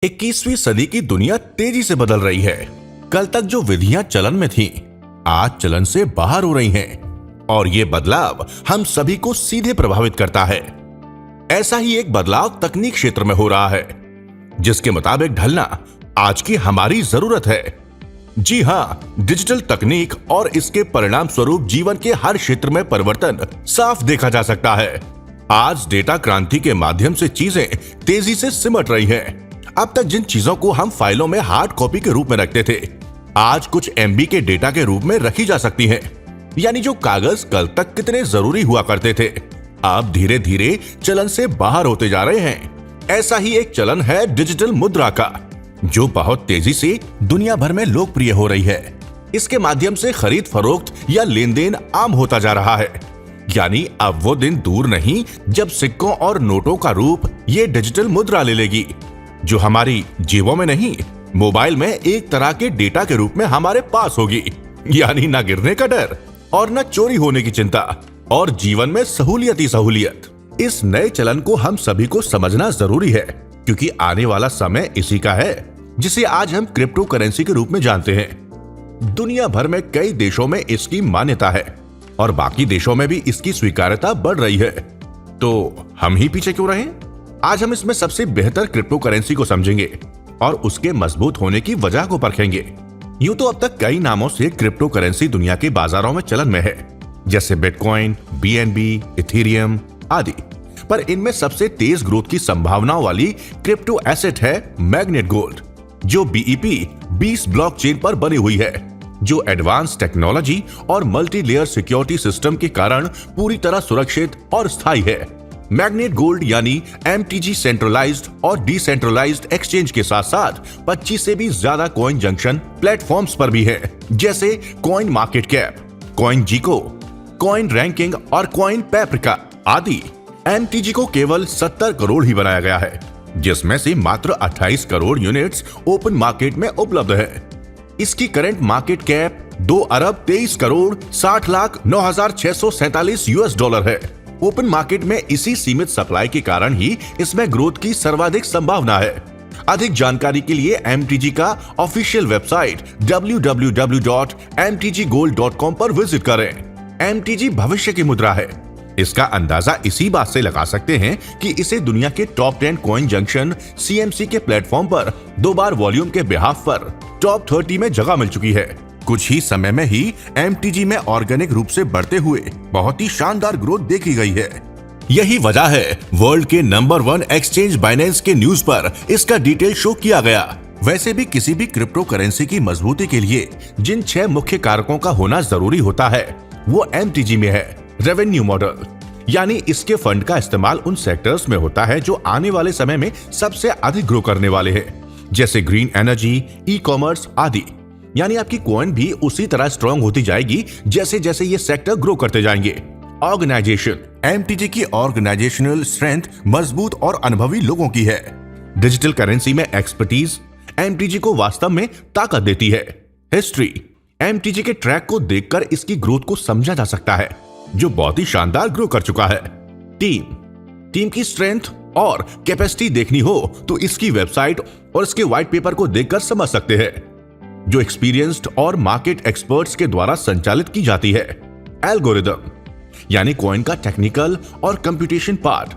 21वीं सदी की दुनिया तेजी से बदल रही है। कल तक जो विधियां चलन में थीं, आज चलन से बाहर हो रही हैं और ये बदलाव हम सभी को सीधे प्रभावित करता है। ऐसा ही एक बदलाव तकनीक क्षेत्र में हो रहा है, जिसके मुताबिक ढलना आज की हमारी जरूरत है। जी हां, डिजिटल तकनीक और इसके परिणाम स्वरूप जीवन के हर क्षेत्र में परिवर्तन साफ देखा जा सकता है। आज डेटा क्रांति के माध्यम से चीजें तेजी से सिमट रही हैं। अब तक जिन चीजों को हम फाइलों में हार्ड कॉपी के रूप में रखते थे, आज कुछ एमबी के डेटा के रूप में रखी जा सकती हैं। यानी जो कागज कल तक कितने जरूरी हुआ करते थे, अब धीरे धीरे चलन से बाहर होते जा रहे हैं। ऐसा ही एक चलन है डिजिटल मुद्रा का, जो बहुत तेजी से दुनिया भर में लोकप्रिय हो रही है। इसके माध्यम से खरीद फरोख्त या लेन देन आम होता जा रहा है। यानी अब वो दिन दूर नहीं जब सिक्कों और नोटों का रूप ये डिजिटल मुद्रा ले लेगी, जो हमारी जेबों में नहीं, मोबाइल में एक तरह के डेटा के रूप में हमारे पास होगी। यानी न गिरने का डर और न चोरी होने की चिंता, और जीवन में सहूलियत ही सहूलियत। इस नए चलन को हम सभी को समझना जरूरी है, क्योंकि आने वाला समय इसी का है, जिसे आज हम क्रिप्टो करेंसी के रूप में जानते हैं। दुनिया भर में कई देशों में इसकी मान्यता है और बाकी देशों में भी इसकी स्वीकार्यता बढ़ रही है। तो हम ही पीछे क्यों रहें? आज हम इसमें सबसे बेहतर क्रिप्टो करेंसी को समझेंगे और उसके मजबूत होने की वजह को परखेंगे। यूं तो अब तक कई नामों से क्रिप्टो करेंसी दुनिया के बाजारों में चलन में है, जैसे बिटकॉइन, बीएनबी, इथेरियम आदि। पर इनमें सबसे तेज ग्रोथ की संभावनाओं वाली क्रिप्टो एसेट है मैग्नेट गोल्ड, जो बीईपी 20 ब्लॉकचेन पर बनी हुई है, जो एडवांस टेक्नोलॉजी और मल्टी लेयर सिक्योरिटी सिस्टम के कारण पूरी तरह सुरक्षित और स्थायी है। मैग्नेट गोल्ड यानी एमटीजी सेंट्रलाइज्ड और डिसेंट्रलाइज्ड एक्सचेंज के साथ साथ 25 से भी ज्यादा कॉइन जंक्शन प्लेटफॉर्म्स पर भी है, जैसे कॉइन मार्केट कैप, कॉइन जीको, कॉइन रैंकिंग और कॉइन पेप्रिका आदि। एमटीजी को केवल 70 करोड़ ही बनाया गया है, जिसमें से मात्र 28 करोड़ यूनिट्स ओपन मार्केट में उपलब्ध है। इसकी करंट मार्केट कैप 2 अरब 23 करोड़ 60 लाख 9,647 यूएस डॉलर है। ओपन मार्केट में इसी सीमित सप्लाई के कारण ही इसमें ग्रोथ की सर्वाधिक संभावना है। अधिक जानकारी के लिए एमटीजी का ऑफिशियल वेबसाइट www.mtggold.com पर विजिट करें। एमटीजी भविष्य की मुद्रा है। इसका अंदाजा इसी बात से लगा सकते हैं कि इसे दुनिया के टॉप 10 कॉइन जंक्शन सीएमसी के प्लेटफॉर्म पर 2 बार वॉल्यूम के बिहाफ पर टॉप 30 में जगह मिल चुकी है। कुछ ही समय में ही एमटीजी में ऑर्गेनिक रूप से बढ़ते हुए बहुत ही शानदार ग्रोथ देखी गई है। यही वजह है वर्ल्ड के नंबर 1 एक्सचेंज बाइनेंस के न्यूज पर इसका डिटेल शो किया गया। वैसे भी किसी भी क्रिप्टो करेंसी की मजबूती के लिए जिन 6 मुख्य कारकों का होना जरूरी होता है, वो एमटीजी में है। रेवेन्यू मॉडल, यानी इसके फंड का इस्तेमाल उन सेक्टर्स में होता है जो आने वाले समय में सबसे अधिक ग्रो करने वाले हैं, जैसे ग्रीन एनर्जी, ई कॉमर्स आदि। यानी आपकी कॉइन भी उसी तरह स्ट्रॉन्ग होती जाएगी जैसे जैसे ये सेक्टर ग्रो करते जाएंगे। ऑर्गेनाइजेशन, एमटीजी की ऑर्गेनाइजेशनल स्ट्रेंथ मजबूत और अनुभवी लोगों की है। डिजिटल करेंसी में एक्सपर्टीज एमटीजी को वास्तव में ताकत देती है। हिस्ट्री, एमटीजी के ट्रैक को देखकर इसकी ग्रोथ को समझा जा सकता है, जो बहुत ही शानदार ग्रो कर चुका है। टीम की स्ट्रेंथ और कैपेसिटी देखनी हो तो इसकी वेबसाइट और इसके व्हाइट पेपर को देखकर समझ सकते हैं, जो एक्सपीरियंस्ड और मार्केट एक्सपर्ट्स के द्वारा संचालित की जाती है। एल्गोरिदम, यानी कॉइन का टेक्निकल और कंप्यूटेशन पार्ट,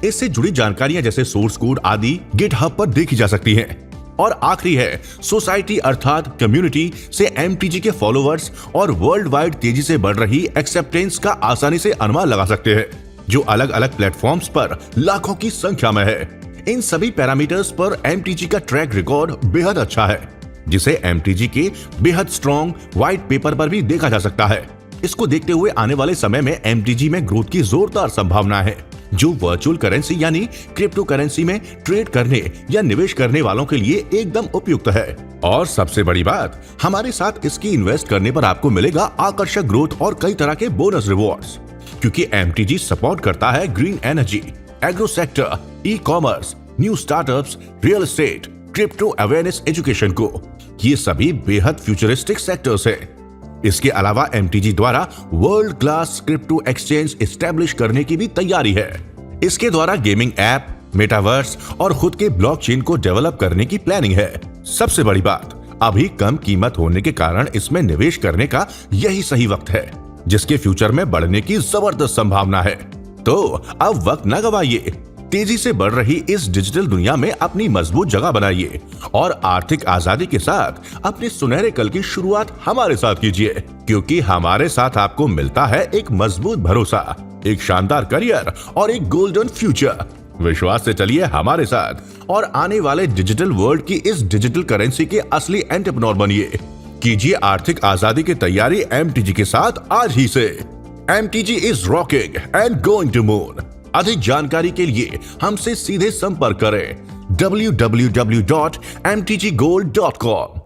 इससे जुड़ी जानकारियां जैसे सोर्स कोड आदि गिटहब पर देखी जा सकती हैं। और आखिरी है सोसाइटी, अर्थात कम्युनिटी से एमटीजी के फॉलोअर्स और वर्ल्ड वाइड तेजी से बढ़ रही एक्सेप्टेंस का आसानी से अनुमान लगा सकते हैं, जो अलग अलग प्लेटफॉर्म्स पर लाखों की संख्या में है। इन सभी पैरामीटर्स पर एमटीजी का ट्रैक रिकॉर्ड बेहद अच्छा है, जिसे एमटीजी के बेहद स्ट्रॉन्ग व्हाइट पेपर पर भी देखा जा सकता है। इसको देखते हुए आने वाले समय में एमटीजी में ग्रोथ की जोरदार संभावना है, जो वर्चुअल करेंसी यानी क्रिप्टो करेंसी में ट्रेड करने या निवेश करने वालों के लिए एकदम उपयुक्त है। और सबसे बड़ी बात, हमारे साथ इसकी इन्वेस्ट करने पर आपको मिलेगा आकर्षक ग्रोथ और कई तरह के बोनस रिवॉर्ड्स, क्योंकि एमटीजी सपोर्ट करता है green energy, agro sector, e commerce, new startups, real estate, crypto awareness education को। ये सभी बेहद फ्यूचरिस्टिक सेक्टर्स हैं। इसके अलावा एमटीजी द्वारा world class crypto exchange establish करने की भी तैयारी है। इसके द्वारा गेमिंग ऐप, मेटावर्स और खुद के ब्लॉकचेन को डेवलप करने की प्लानिंग है। सबसे बड़ी बात, अभी कम कीमत होने के कारण इसमें निवेश करने का यही सही वक्त है, जिसके फ्यूचर में बढ़ने की जबरदस्त संभावना है। तो अब वक्त न गवाइए, तेजी से बढ़ रही इस डिजिटल दुनिया में अपनी मजबूत जगह बनाइए और आर्थिक आजादी के साथ अपने सुनहरे कल की शुरुआत हमारे साथ कीजिए, क्योंकि हमारे साथ आपको मिलता है एक मजबूत भरोसा, एक शानदार करियर और एक गोल्डन फ्यूचर। विश्वास से चलिए हमारे साथ और आने वाले डिजिटल वर्ल्ड की इस डिजिटल करेंसी के असली एंटरप्रेन्योर बनिए। कीजिए आर्थिक आजादी की तैयारी MTG के साथ आज ही से। MTG is rocking and going to moon. अधिक जानकारी के लिए हमसे सीधे संपर्क करें www.mtggold.com।